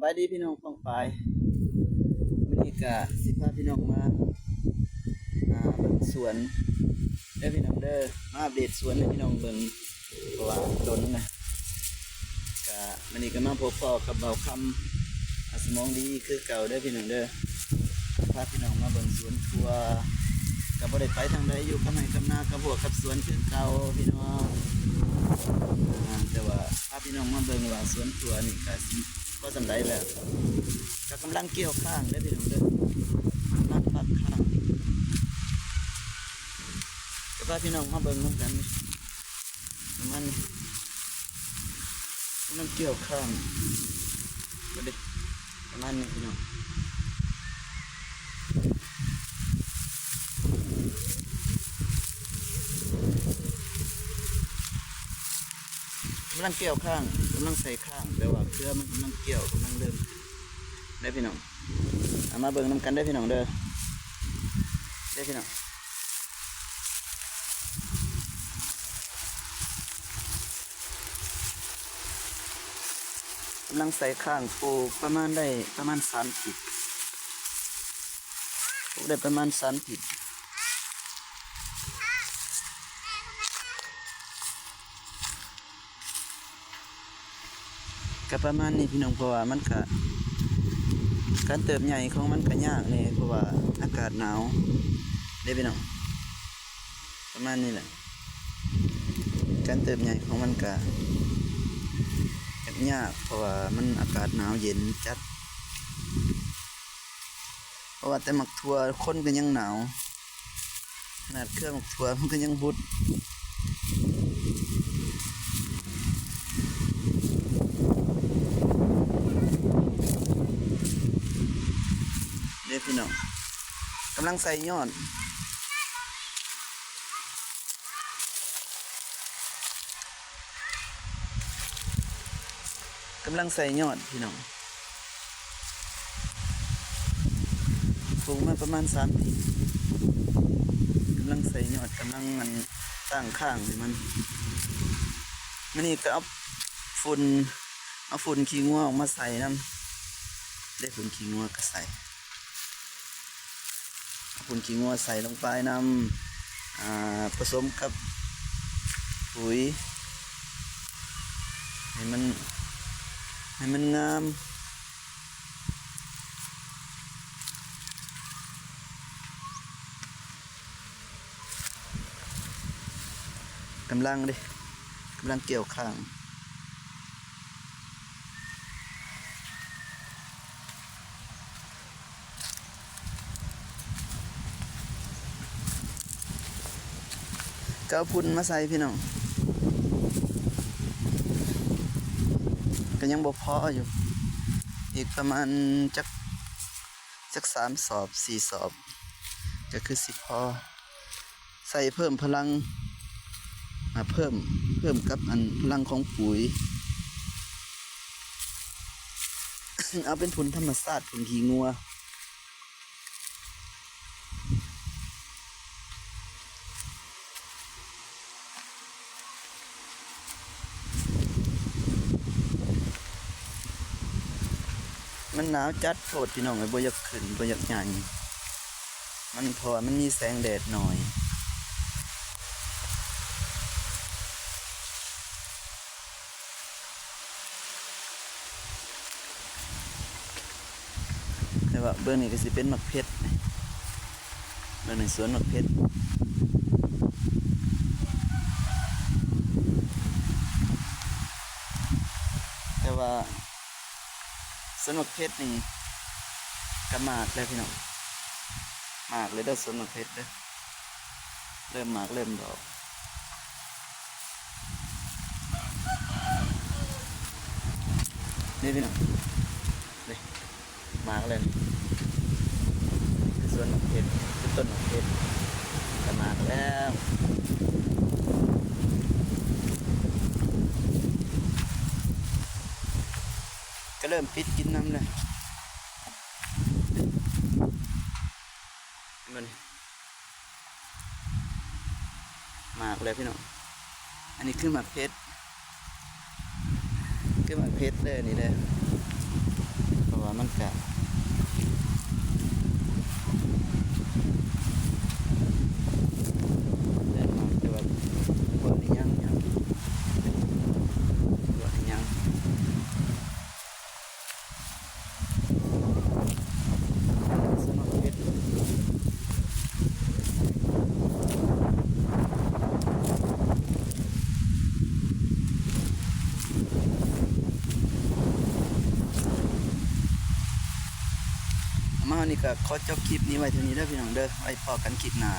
บายดีพี่น้องป้องปายวันนี้ก็สิพาพี่น้องมาเบิ่งสวนเด้อพี่น้องเด้อมาอัปเดตสวนให้พี่น้องเบิ่งเพราะว่าดนนะก็วันนี้ก็มาพบพ่อกับเบาคำสมองดีคือเก่าเด้อพี่น้องเด้อพาพี่น้องมาเบิ่งสวนทัวก็บ่ได้ไปทางใดอยู่กับไร่กับนากับหัวกับสวนคือเก่าพี่น้องแต่ว่าพาพี่น้องมาเบิ่งว่าสวนทัวนี่ก็สิพอสำได้แล้วก็กำลังเกี่ยวข้างได้พี่น้องเด้อมัดปักข้างก็พาพี่น้องมาเบิ่งน้ำกันมันกำลังเกี่ยวข้างก็ได้ประมาณนี้พี่น้องกำลังเกี่ยวข้างกำลังใส่ข้างแปลว่าเครือมันกำลังเกี่ยวกำลังเริ่มได้พี่น้องมาเบิ่งน้ำกันได้พี่น้องเด้อได้พี่น้องกำลังใส่ข้างปลูกประมาณได้ประมาณ3 ผิดปลูกได้ประมาณ3 ผิดก็ประมาณนี้พี่น้องเพราะว่ามันก็การเติบใหญ่ของมันก็ยากนี่เพราะว่าอากาศหนาวได้พี่น้องประมาณนี้แหละการเติบใหญ่ของมันก็ยากเพราะว่ามันอากาศหนาวเย็นจัดเพราะว่าแต่หมักถั่วคนก็ยังหนาวขนาดเครื่องหมักถั่วมันก็ยังบุดเด้พี่น้องกำลังใส่ยอดกำลังใส่ยอดพี่น้องปลูกมาประมาณ3 ปีกำลังใส่ยอดกำลังมันตั้งข้างเลยมันนี่ก็เอาฝุ่นขี้งัวออกมาใส่น้ำได้ฝุ่นขี้งัวก็ใส่เอาฝุ่นขี้งัวใส่ลงไปน้ำผสมกับปุ๋ยให้มันงามกำลังเกี่ยวข้างก็เอาฝุ่นมาใส่พี่น้องก็ยังบ่พออยู่อีกประมาณจัก3 สอบ 4 สอบก็คือสิพอใส่เพิ่มพลังเพิ่มกับพลังของปุ๋ย เอาเป็นทุนธรรมชาติทุนขี้งัวมันหนาวจัดโพดพี่น้องไอ้บ่อยากขึ้นบ่อยากใหญ่มันเพราะว่ามันมีแสงแดดหน่อยแต่ว่าเบื้องนี้ก็สิเป็นหมักเพชรเบื้องในสวนหมักเพชรแต่ว่าสวนหมักเพชรนี่ก็มากเลยพี่น้องมากเลยเด้อสวนหมักเพชรเด้อเริ่มมากเริ่มดอกนี่พี่น้องนี่มากเลยสวนหมักเพชรเป็นต้นหมักเพชรก็มากแล้วก็เริ่มปิดกินน้ำเลยมันมากเลยพี่น้องอันนี้คือหมากเพชรเลยนี่เลย ก็เดินมาแต่ว่าบนนี้ยังบนนี้ยังสมัครเว็บมาวันนี้ก็ขอจบคลิปนี้ไว้เท่านี้เด้อพี่น้องเด้อไว้พอกันคลิปหน้า